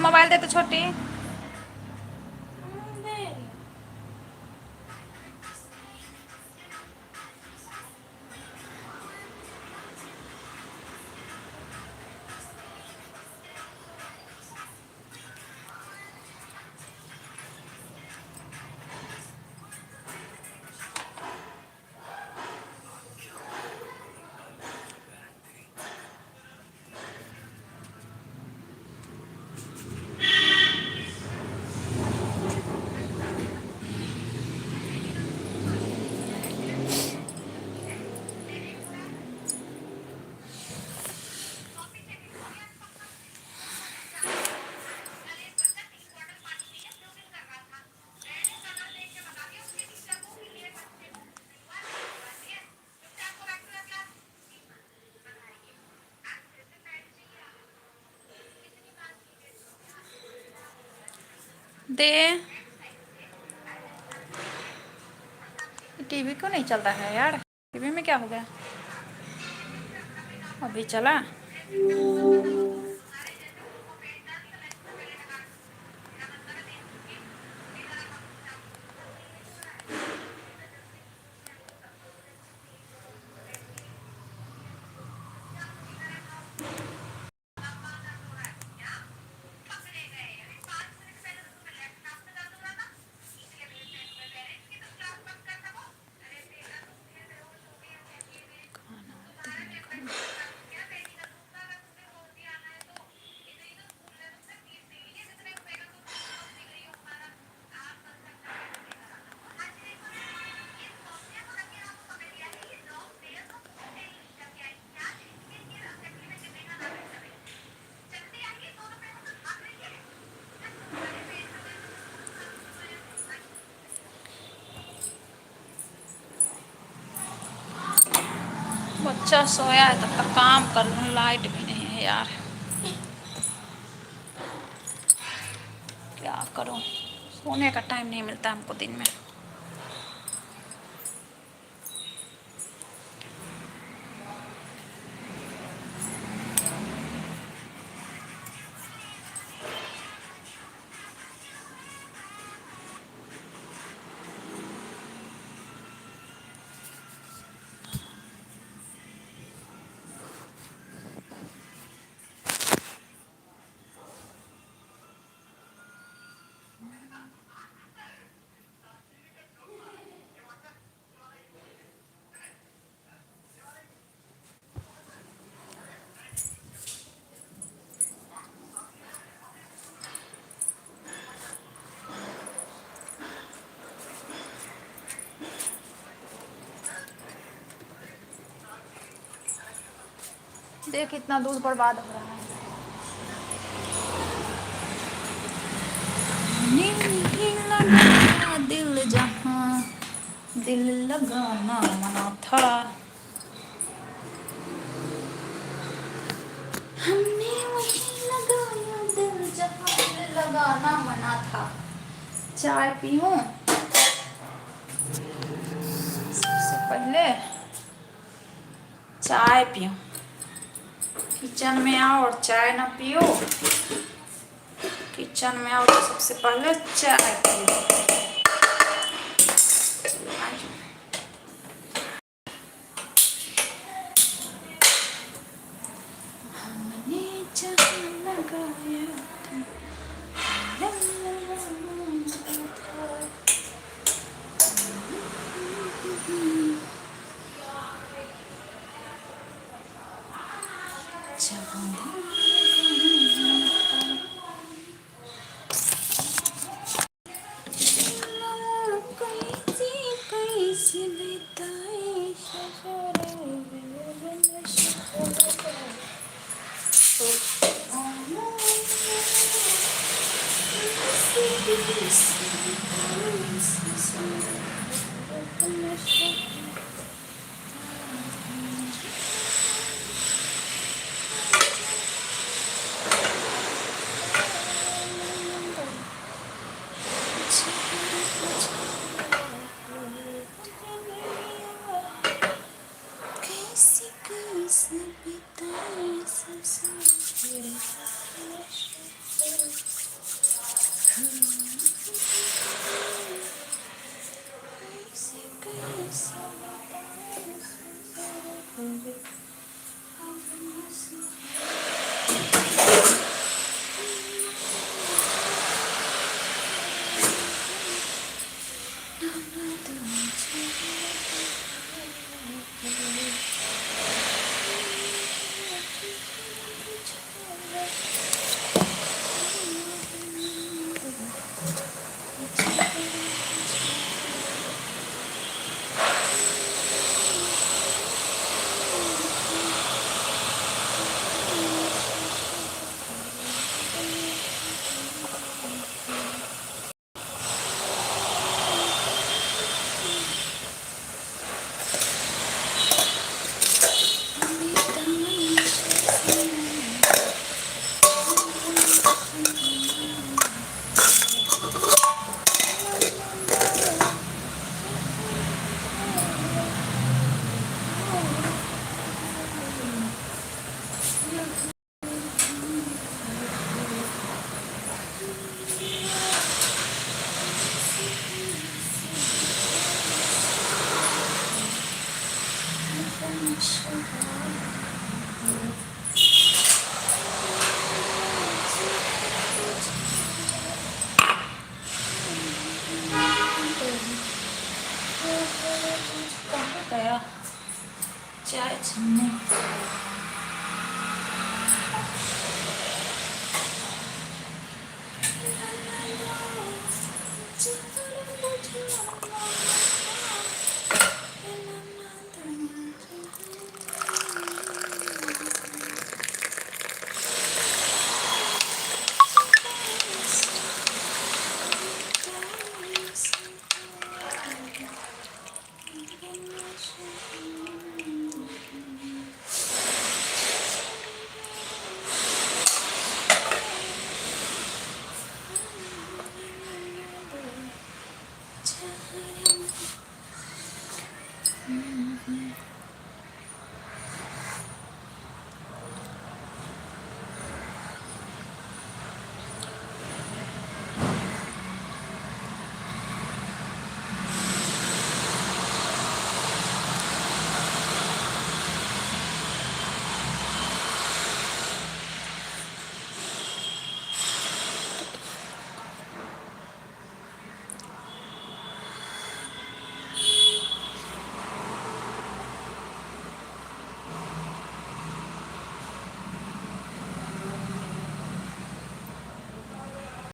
Mobile दे तो छोटी। दे। TV क्यों नहीं चल रहा है यार? टीवी में क्या हो गया? अभी चला। बच्चा सोया है तब तक काम कर लूँ। लाइट भी नहीं है यार, क्या करूँ? सोने का टाइम नहीं मिलता हमको दिन में। देख इतना दूध बर्बाद हो रहा है। दिल जहाँ दिल लगाना मना था, हमने वही लगाया दिल जहाँ दिल लगाना मना था। चाय पीऊं? सबसे पहले चाय पीऊं। किचन में आओ और चाय ना पियो। किचन में आओ तो सबसे पहले चाय पियो। हमने जहाँ लगाया